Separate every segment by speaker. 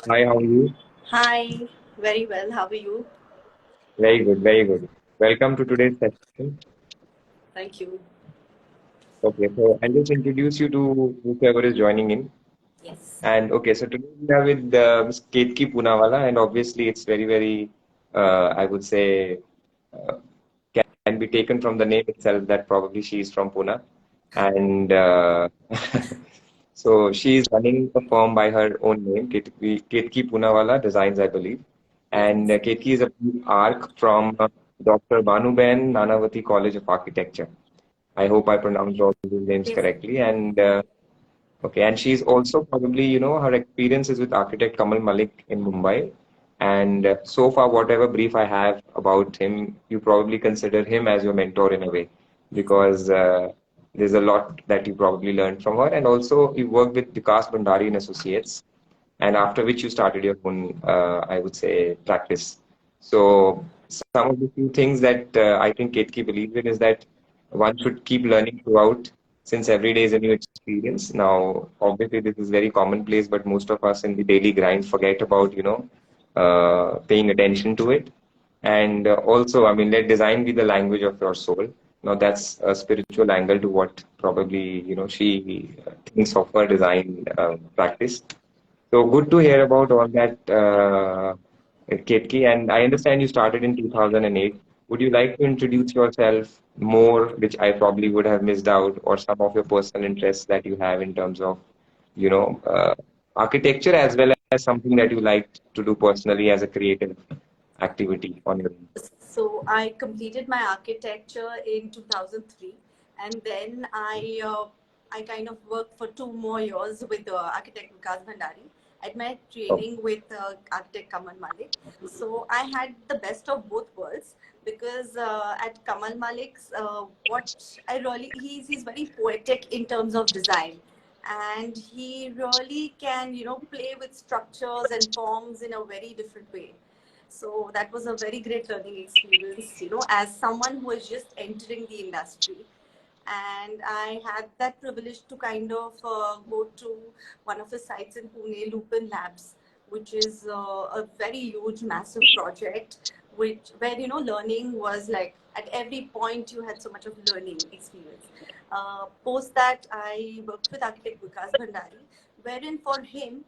Speaker 1: Hi, how are you?
Speaker 2: Hi, very well. How are you?
Speaker 1: Very good, very good. Welcome to today's session.
Speaker 2: Thank you.
Speaker 1: Okay, so I'll just introduce you to whoever is joining in.
Speaker 2: Yes.
Speaker 1: And okay, so today we are with Ms. Ketki Poonawala, and obviously it's very, I would say, uh, can be taken from the name itself that probably she is from Pune. And so she is running a firm by her own name, Ketki Poonawala Designs, I believe. And
Speaker 2: Yes.
Speaker 1: Ketki is a arc from Dr. Banuben Nanavati College of Architecture. I hope I pronounced all these names
Speaker 2: Yes.
Speaker 1: correctly. And okay, and she's also probably, her experience is with architect Kamal Malik in Mumbai. And so far, whatever brief I have about him, you probably consider him as your mentor in a way,
Speaker 2: Yes.
Speaker 1: because there's a lot that you probably learned from her. And also, you worked with Vikas Bhandari and Associates, and after which you started your own, I would say, practice. So, some of the few things that I think Ketki believes in is that one should keep learning throughout, since every day is a new experience. Now, obviously, this is very commonplace, but most of us in the daily grind forget about, paying attention to it. And also, I mean, let design be the language of your soul. Now, that's a spiritual angle to what probably, she thinks of her design practice. So good to hear about all that, Ketki. And I understand you started in 2008. Would you like to introduce yourself more, which I probably would have missed out, or some of your personal interests that you have in terms of, you know, uh, architecture, as well as something that you like to do personally as a creative activity on your own?
Speaker 2: So I completed my architecture in 2003, and then I kind of worked for 2 more years with architect Vikas Bhandari. I had my
Speaker 1: Oh,
Speaker 2: training with architect Kamal Malik. So I had the best of both worlds because at Kamal Malik's, what I really he's very poetic in terms of design, and he really can play with structures and forms in a very different way. So that was a very great learning experience, as someone who is just entering the industry. And I had that privilege to kind of go to one of the sites in Pune, Lupin Labs, which is a very huge, massive project, where learning was like at every point you had so much of learning experience. Post that, I worked with architect Vikas Bhandari, wherein for him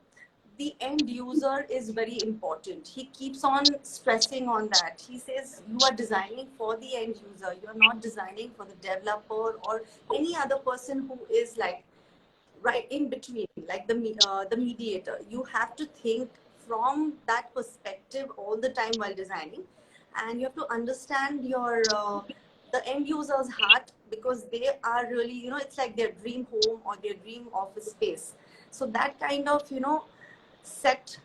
Speaker 2: the end user is very important. He keeps on stressing on that. He says you are designing for the end user. You're not designing for the developer or any other person who is like right in between, like the mediator. You have to think from that perspective all the time while designing, and you have to understand your the end user's heart, because they are really, it's like their dream home or their dream office space. So that kind of set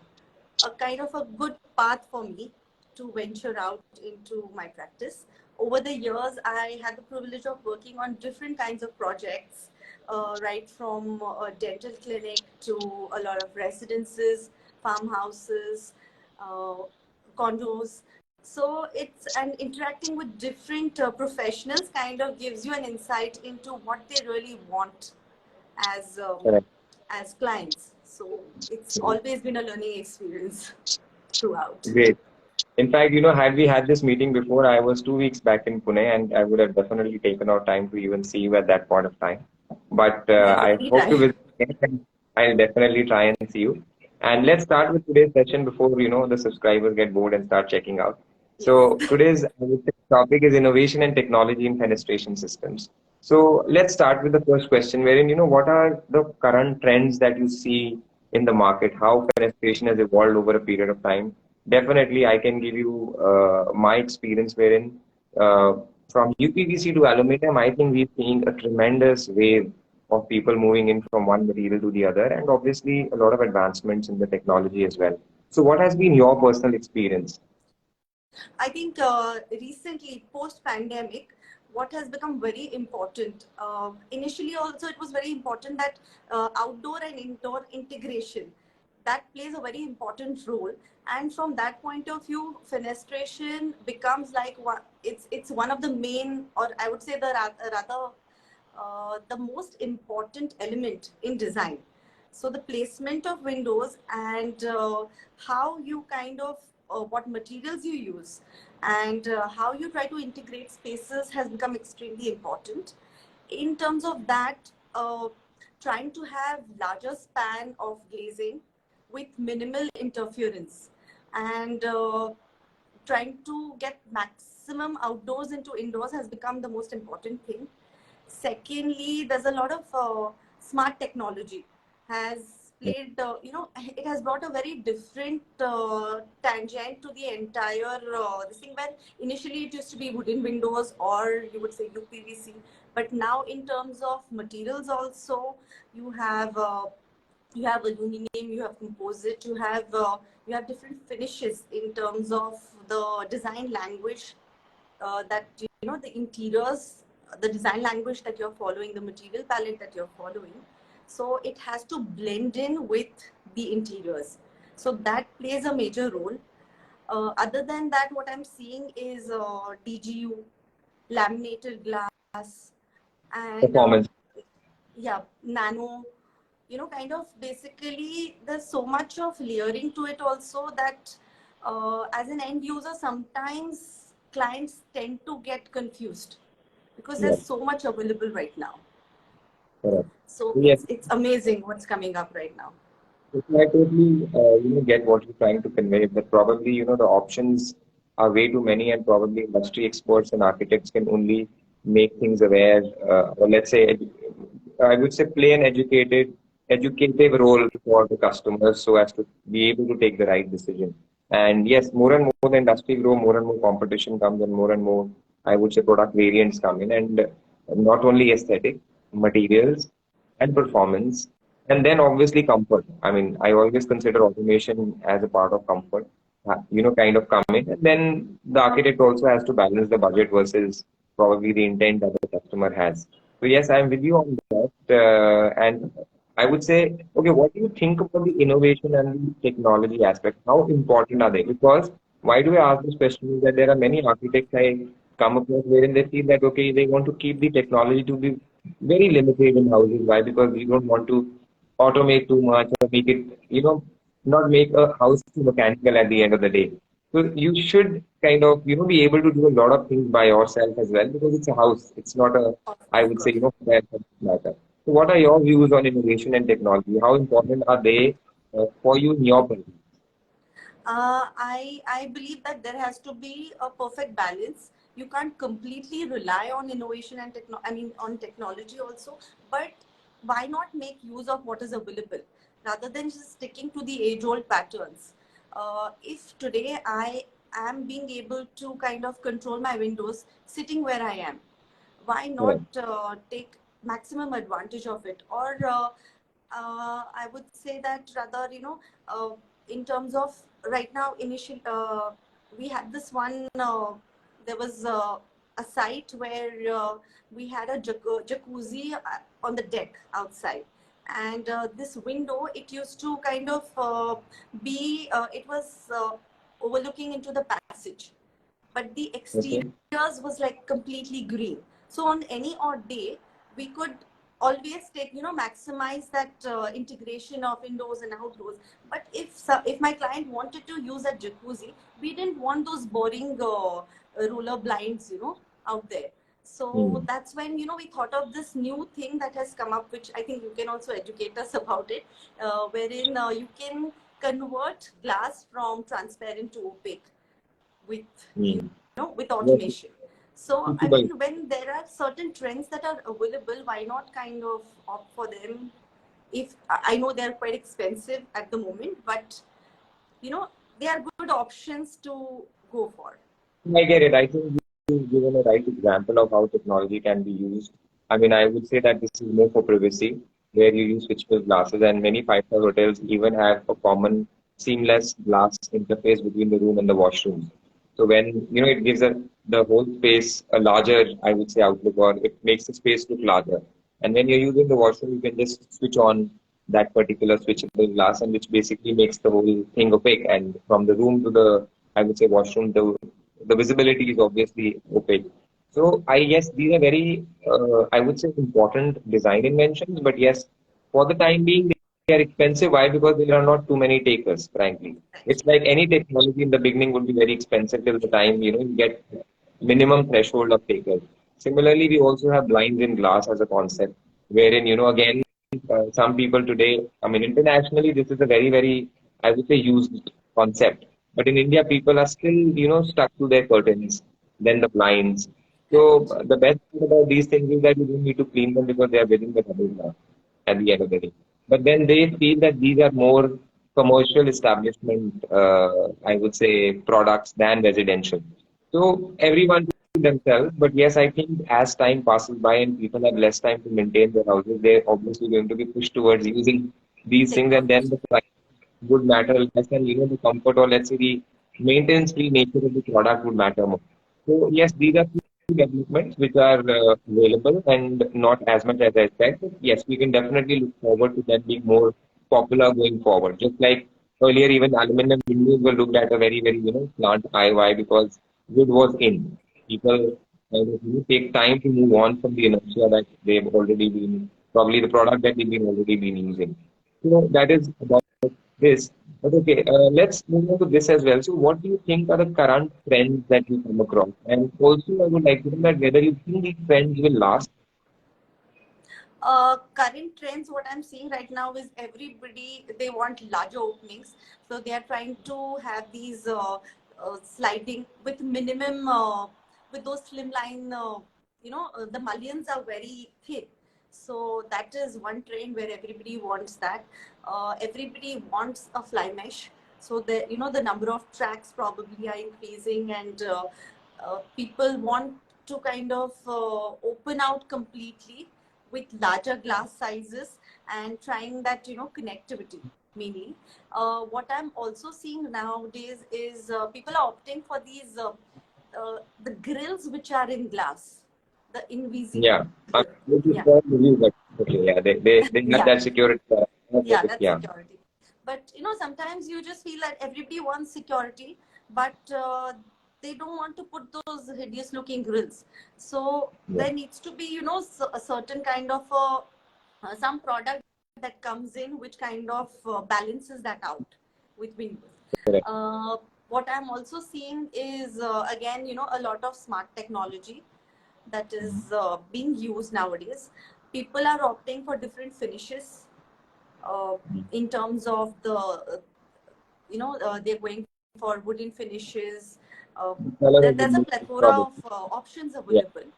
Speaker 2: a kind of a good path for me to venture out into my practice. Over the years, I had the privilege of working on different kinds of projects, right from a dental clinic to a lot of residences, farmhouses, uh, condos. So it's and interacting with different professionals kind of gives you an insight into what they really want as
Speaker 1: correct.
Speaker 2: as clients. So it's always been a learning experience throughout.
Speaker 1: Great. In fact, had we had this meeting before, I was 2 weeks back in Pune, and I would have definitely taken out time to even see you at that point of time. But
Speaker 2: Yes,
Speaker 1: I hope to
Speaker 2: anytime.
Speaker 1: visit again, and I'll definitely try and see you. And let's start with today's session before, the subscribers get bored and start checking out.
Speaker 2: Yes.
Speaker 1: So today's, I would say, topic is innovation and technology in fenestration systems. So let's start with the first question, wherein, what are the current trends that you see in the market? How fenestration has evolved over a period of time? Definitely, I can give you my experience wherein uh, from UPVC to aluminum, I think we're seeing a tremendous wave of people moving in from one material to the other, and obviously a lot of advancements in the technology as well. So, what has been your personal experience?
Speaker 2: I think recently, post pandemic, what has become very important, initially also it was very important that outdoor and indoor integration, that plays a very important role. And from that point of view, fenestration becomes like it's one of the main, or I would say rather the most important element in design. So the placement of windows and how you kind of what materials you use and how you try to integrate spaces has become extremely important. In terms of that, trying to have larger span of glazing with minimal interference and trying to get maximum outdoors into indoors has become the most important thing. Secondly, there's a lot of smart technology has played, it has brought a very different tangent to the entire this thing, where initially it used to be wooden windows or you would say UPVC, but now in terms of materials also, you have you have aluminum, you have composite, you have different finishes in terms of the design language that the interiors, the design language that you're following, the material palette that you're following, so it has to blend in with the interiors, so that plays a major role. Other than that, what I'm seeing is DGU, laminated glass, and
Speaker 1: Performance.
Speaker 2: yeah, nano, kind of basically there's so much of layering to it also that as an end user, sometimes clients tend to get confused because
Speaker 1: Yeah,
Speaker 2: there's so much available right now.
Speaker 1: correct.
Speaker 2: So
Speaker 1: Yes,
Speaker 2: it's amazing what's coming up right now.
Speaker 1: I totally, get what you're trying to convey, but probably, the options are way too many, and probably industry experts and architects can only make things aware, or let's say, I would say, play an educative role for the customers so as to be able to take the right decision. And yes, more and more the industry grow, more and more competition comes, and more, I would say, product variants come in, and not only aesthetic, materials, and performance, and then obviously comfort. I mean, I always consider automation as a part of comfort, kind of come in. And then the architect also has to balance the budget versus probably the intent that the customer has. So yes, I'm with you on that. And I would say, okay, what do you think about the innovation and the technology aspect? How important are they? Because why do I ask this question is that there are many architects I come across wherein they feel that, okay, they want to keep the technology to be very limited in houses. Why? Because we don't want to automate too much or make it, not make a house too mechanical at the end of the day. So you should kind of, be able to do a lot of things by yourself as well because it's a house. It's not a, I
Speaker 2: Of
Speaker 1: would say,
Speaker 2: course.
Speaker 1: fair matter. So what are your views on innovation and technology? How important are they for you in your point?
Speaker 2: I believe that there has to be a perfect balance. You can't completely rely on innovation and on technology also, but why not make use of what is available rather than just sticking to the age-old patterns? If today I am being able to kind of control my windows sitting where I am, why not
Speaker 1: Correct.
Speaker 2: take maximum advantage of it? Or I would say that rather, in terms of right now, we had this one, there was a site where we had a jacuzzi on the deck outside. And this window, it used to kind of it was overlooking into the passage, but the
Speaker 1: Okay.
Speaker 2: exteriors was like completely green. So on any odd day, we could always take, maximize that integration of indoors and outdoors. But if my client wanted to use a jacuzzi, we didn't want those boring roller blinds, out there. So
Speaker 1: Hmm.
Speaker 2: that's when, we thought of this new thing that has come up, which I think you can also educate us about it, wherein you can convert glass from transparent to opaque with
Speaker 1: Hmm.
Speaker 2: with
Speaker 1: Yes,
Speaker 2: automation. So I
Speaker 1: suitable.
Speaker 2: mean, when there are certain trends that are available, why not kind of opt for them? If I know they're quite expensive at the moment, but you know they are good options to go for.
Speaker 1: I get it. I think you've given a right example of how technology can be used. I mean, I would say that this is more for privacy, where you use switchable glasses, and many five-star hotels even have a common seamless glass interface between the room and the washrooms. So when it gives the whole space a larger, I would say, outlook, or it makes the space look larger. And when you're using the washroom, you can just switch on that particular switchable glass, and which basically makes the whole thing opaque. And from the room to the, I would say, washroom, the visibility is obviously opaque. So I guess these are very, I would say, important design inventions. But yes, for the time being, are expensive. Why? Because there are not too many takers, frankly. It's like any technology in the beginning would be very expensive till the time, you get minimum threshold of takers. Similarly, we also have blinds in glass as a concept, wherein, again, some people today, I mean, internationally, this is a very, very, I would say, used concept. But in India, people are still, stuck to their curtains, then the blinds. So
Speaker 2: Correct.
Speaker 1: the best thing about these things is that you don't need to clean them because they are within the double glass at the end of the day. But then they feel that these are more commercial establishment, I would say, products than residential. So everyone to themselves. But yes, I think as time passes by and people have less time to maintain their houses, they're obviously going to be pushed towards using these things, and then
Speaker 2: Technology.
Speaker 1: the price would matter less, and the comfort, or let's say the maintenance-free nature of the product would matter more. So yes, these are few developments which are available and not as much as I said. But yes, we can definitely look forward to them being more popular going forward. Just like earlier, even aluminum windows were looked at a very, very slant eye. Why? Because wood was in. People take time to move on from the inertia that they've already been, probably the product that they've been already been using. So that is about this. But okay, let's move on to this as well. So, what do you think are the current trends that you come across? And also, I would like to know that whether you think these trends will last.
Speaker 2: Current trends, what I'm seeing right now is everybody, they want larger openings. So they are trying to have these sliding with minimum, with those slimline, the mullions are very thin. So that is one trend where everybody wants that. Everybody wants a fly mesh. So the number of tracks probably are increasing, and people want to kind of open out completely with larger glass sizes and trying that connectivity mainly. What I'm also seeing nowadays is people are opting for these the grills which are in glass, the invisible
Speaker 1: Yeah, I'm
Speaker 2: grill.
Speaker 1: going to
Speaker 2: Yeah.
Speaker 1: share with you, but okay, yeah, they have
Speaker 2: Yeah.
Speaker 1: that security.
Speaker 2: Yeah, that's
Speaker 1: Yeah,
Speaker 2: security. But sometimes you just feel that everybody wants security, but they don't want to put those hideous looking grills. So
Speaker 1: yeah,
Speaker 2: there needs to be a certain kind of some product that comes in which kind of balances that out with windows.
Speaker 1: correct.
Speaker 2: uh, what I'm also seeing is again a lot of smart technology that is being used nowadays. People are opting for different finishes uh, in terms of the they're going for wooden finishes. uh,
Speaker 1: Color has
Speaker 2: there's
Speaker 1: been
Speaker 2: a
Speaker 1: moved,
Speaker 2: plethora
Speaker 1: probably.
Speaker 2: of options
Speaker 1: Yeah,
Speaker 2: available.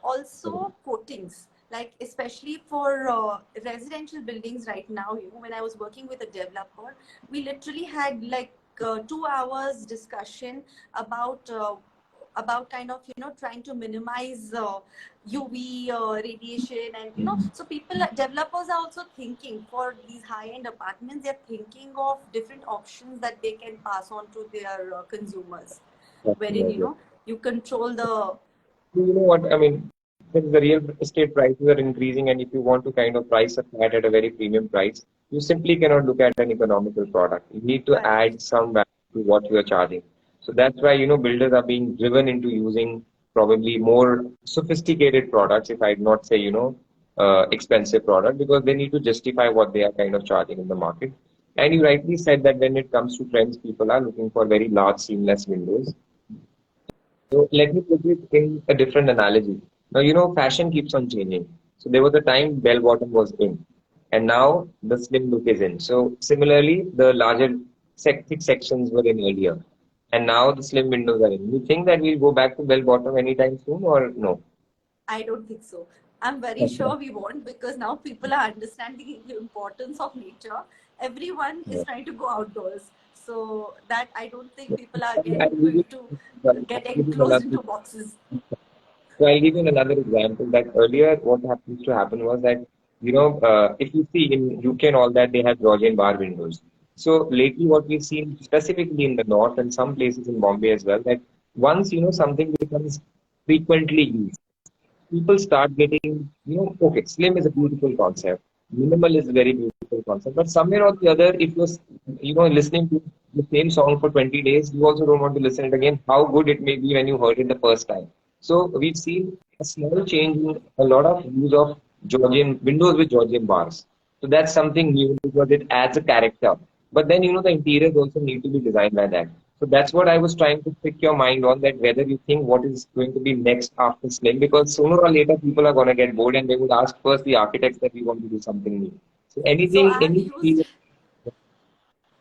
Speaker 2: Also coatings, like especially for residential buildings right now. When I was working with a developer, we literally had like 2 hours discussion about kind of trying to minimize UV radiation, and so developers are also thinking for these high-end apartments. They're thinking of different options that they can pass on to their consumers, wherein
Speaker 1: definitely.
Speaker 2: you control the.
Speaker 1: You know what? I mean, since the real estate prices are increasing, and if you want to kind of price a flat at a very premium price, you simply cannot look at an economical product. You need to
Speaker 2: Correct.
Speaker 1: add some value to what you are charging. So that's why, builders are being driven into using probably more sophisticated products, if I'd not say, expensive product, because they need to justify what they are kind of charging in the market. And you rightly said that when it comes to trends, people are looking for very large seamless windows. So let me put it in a different analogy. Now, fashion keeps on changing. So there was a time bell bottom was in, and now the slim look is in. So similarly, the larger thick sections were in earlier, and now the slim windows are in. You think that we'll go back to bell bottom anytime soon, or no?
Speaker 2: I don't think so. I'm very sure we won't, because now people are understanding the importance of nature. Everyone is
Speaker 1: Yeah.
Speaker 2: trying to go outdoors. So that I don't think people are
Speaker 1: I'll
Speaker 2: again
Speaker 1: give
Speaker 2: going
Speaker 1: you,
Speaker 2: to
Speaker 1: I'll
Speaker 2: get
Speaker 1: give you
Speaker 2: enclosed
Speaker 1: another
Speaker 2: into boxes.
Speaker 1: So I'll give you another example that earlier what happens to happen was that, if you see in UK and all that, they have Georgian bar windows. So lately what we've seen specifically in the north and some places in Bombay as well, that once, something becomes frequently used, people start getting, okay, slim is a beautiful concept. Minimal is a very beautiful concept. But somewhere or the other, if you're, listening to the same song for 20 days, you also don't want to listen it again, how good it may be when you heard it the first time. So we've seen a small change in a lot of use of Georgian windows with Georgian bars. So that's something new because it adds a character. But then, the interiors also need to be designed by that. So that's what I was trying to pick your mind on, that whether you think what is going to be next after Slim, because sooner or later people are going to get bored and they would ask first the architects that we want to do something new. So
Speaker 2: So
Speaker 1: anything, any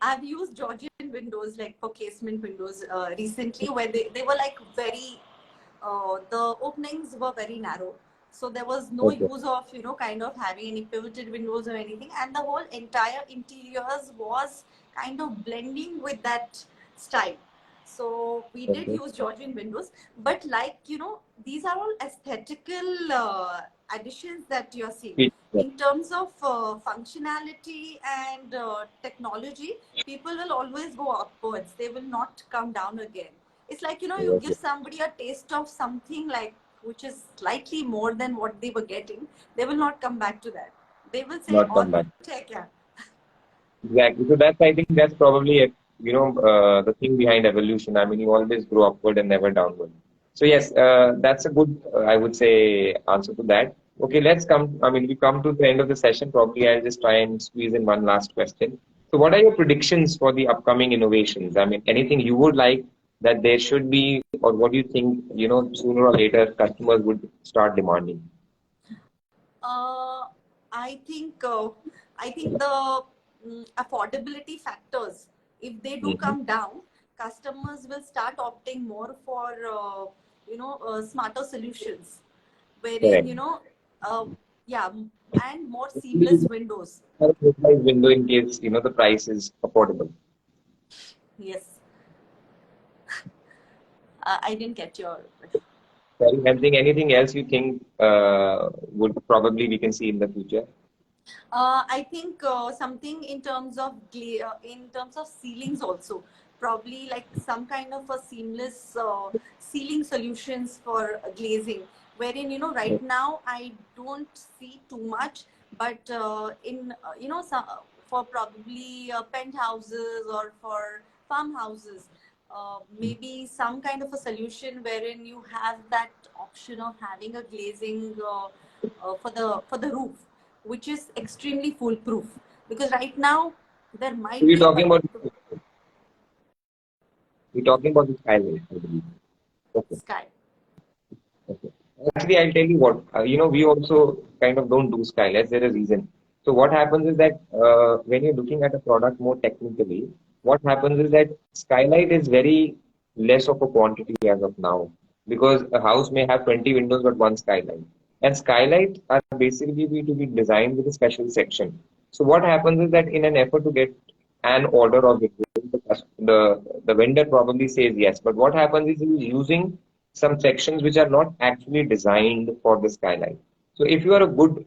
Speaker 2: I've used Georgian windows like for casement windows recently, where they were like very the openings were very narrow, so there was no
Speaker 1: okay,
Speaker 2: use of kind of having any pivoted windows or anything, and the whole entire interiors was kind of blending with that style. So we did
Speaker 1: okay,
Speaker 2: use Georgian windows, but like these are all aesthetical additions that you're seeing. In terms of functionality and technology, people will always go upwards. They will not come down again. It's like you give
Speaker 1: okay,
Speaker 2: somebody a taste of something like which is slightly more than what they were getting. They will not come back to that. They will say,
Speaker 1: not
Speaker 2: "Or
Speaker 1: come back.
Speaker 2: take care."
Speaker 1: Exactly. So that's, I think that's probably the thing behind evolution. I mean, you always grow upward and never downward. So yes, that's a good, I would say, answer to that. Okay, let's come. I mean, we come to the end of the session. Probably I'll just try and squeeze in one last question. So what are your predictions for the upcoming innovations? I mean, anything you would like that there should be, or what do you think, sooner or later customers would start demanding?
Speaker 2: Uh, I think the affordability factors, if they do
Speaker 1: Hmm.
Speaker 2: come down, customers will start opting more for smarter solutions, wherein
Speaker 1: Correct.
Speaker 2: uh, yeah, and more seamless windows.
Speaker 1: Have a precise window in case the price is affordable.
Speaker 2: Yes, I didn't get your.
Speaker 1: Sorry, anything else you think would probably we can see in the future?
Speaker 2: I think something in terms of in terms of ceilings also, probably like some kind of a seamless ceiling solutions for glazing. Wherein right now I don't see too much, but in for probably penthouses or for farmhouses, maybe some kind of a solution wherein you have that option of having a glazing for the roof, which is extremely foolproof, because right now there
Speaker 1: So
Speaker 2: might
Speaker 1: you're
Speaker 2: be a
Speaker 1: talking about the skylight, I believe. Okay.
Speaker 2: sky.
Speaker 1: Okay. Actually, I'll tell you what. We also kind of don't do skylights. There is a reason. So what happens is that when you're looking at a product more technically, what happens is that skylight is very less of a quantity as of now, because a house may have 20 windows but one skylight. And skylights are basically to be designed with a special section. So what happens is that in an effort to get an order of it, the vendor probably says yes. But what happens is he's using some sections which are not actually designed for the skylight. So if you are a good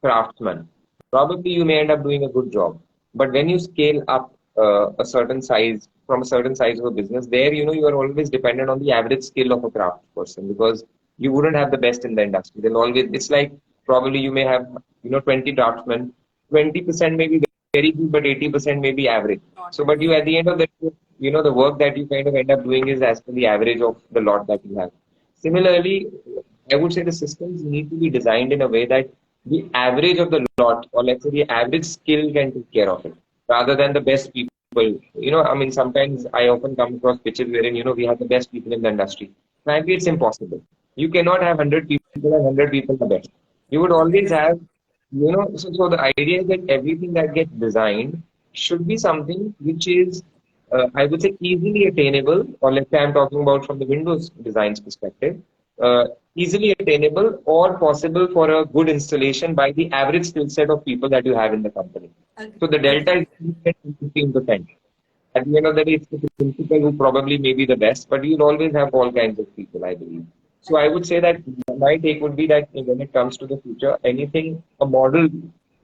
Speaker 1: craftsman, probably you may end up doing a good job. But when you scale up a certain size from a certain size of a business, there you are always dependent on the average skill of a craft person, because you wouldn't have the best in the industry. They'll always, it's like probably you may have 20 draftsmen, 20% may be very good, but 80% may be average.
Speaker 2: Not
Speaker 1: So,
Speaker 2: as
Speaker 1: but you at the end of the day, the work that you kind of end up doing is as per the average of the lot that you have. Similarly, I would say the systems need to be designed in a way that the average of the lot, or let's say the average skill, can take care of it, rather than the best people. I mean, sometimes I often come across pitches wherein, we have the best people in the industry. Frankly, it's impossible. You cannot have 100 people and 100 people the best. You would
Speaker 2: the
Speaker 1: always
Speaker 2: best.
Speaker 1: have, so the idea is that everything that gets designed should be something which is, I would say, easily attainable, or let's say I'm talking about from the Windows designs perspective, easily attainable or possible for a good installation by the average skill set of people that you have in the company. So the delta
Speaker 2: Agreed.
Speaker 1: is 15%. At the end of the day, it's the principal who probably may be the best, but you'll always have all kinds of people, I believe. So I
Speaker 2: Agreed.
Speaker 1: would say that my take would be that when it comes to the future, anything, a model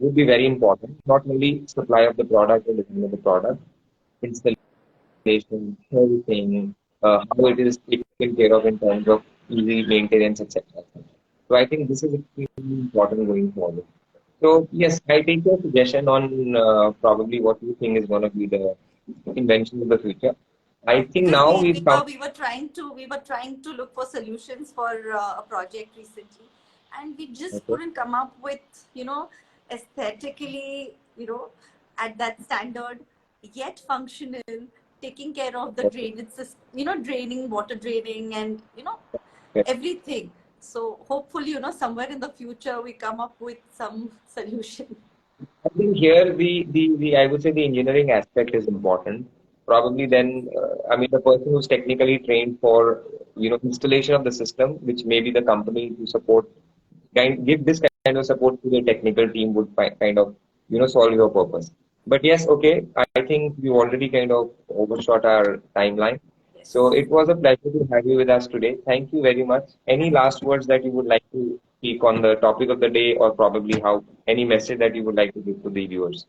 Speaker 1: would be very important, not only supply of the product or design of the product, installation, everything, how it is taken care of in terms of easy maintenance, etc. So I think this is extremely important going forward. So yes, I take your suggestion on probably what you think is going to be the invention of the future. I think
Speaker 2: Because
Speaker 1: now
Speaker 2: we,
Speaker 1: we've come.
Speaker 2: we were trying to look for solutions for a project recently, and we just
Speaker 1: Okay.
Speaker 2: couldn't come up with aesthetically, at that standard, yet functional, taking care of the drainage system, draining, water draining, and everything. So hopefully, somewhere in the future we come up with some solution.
Speaker 1: I think here the I would say the engineering aspect is important. Probably then, I mean, the person who's technically trained for installation of the system, which maybe the company to support, give this kind of support to the technical team would kind of solve your purpose. But yes, okay, I think we already kind of overshot our timeline.
Speaker 2: Yes.
Speaker 1: So it was a pleasure to have you with us today. Thank you very much. Any last words that you would like to speak on the topic of the day, or probably how any message that you would like to give to the viewers?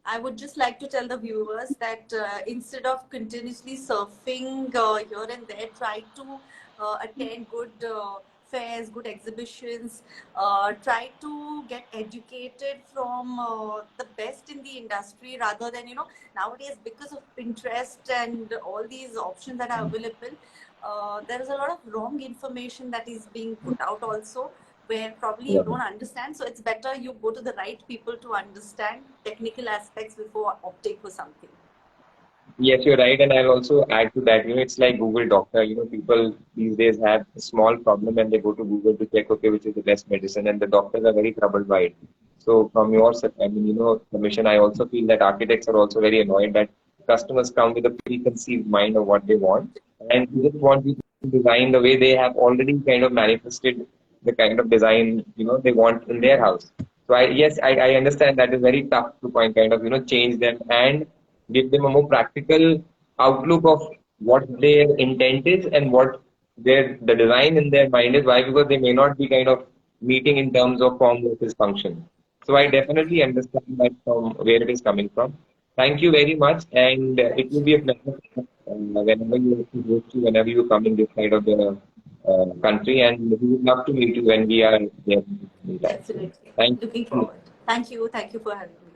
Speaker 2: I would just like to tell the viewers that instead of continuously surfing here and there, try to attend good fairs, good exhibitions, try to get educated from the best in the industry rather than, nowadays because of Pinterest and all these options that are available, there is a lot of wrong information that is being put out also, where probably you
Speaker 1: Yeah.
Speaker 2: don't understand. So it's better you go to the right people to understand technical aspects before opting for something.
Speaker 1: Yes, you're right, and I'll also add to that. It's like Google Doctor. People these days have a small problem and they go to Google to check, okay, which is the best medicine, and the doctors are very troubled by it. So from your side, I mean, commission, I also feel that architects are also very annoyed that customers come with a preconceived mind of what they want, and they just want you to design the way they have already kind of manifested the kind of design they want in their house. So I understand that is very tough to point kind of change them and give them a more practical outlook of what their intent is and what the design in their mind is. Why? Because they may not be kind of meeting in terms of form versus function. So I definitely understand that from where it is coming from. Thank you very much, and it will be a pleasure whenever whenever you come in this side of the country, and we would love to meet you when we are there.
Speaker 2: Definitely.
Speaker 1: Thank
Speaker 2: Looking
Speaker 1: you.
Speaker 2: forward. Thank you. Thank you for having me.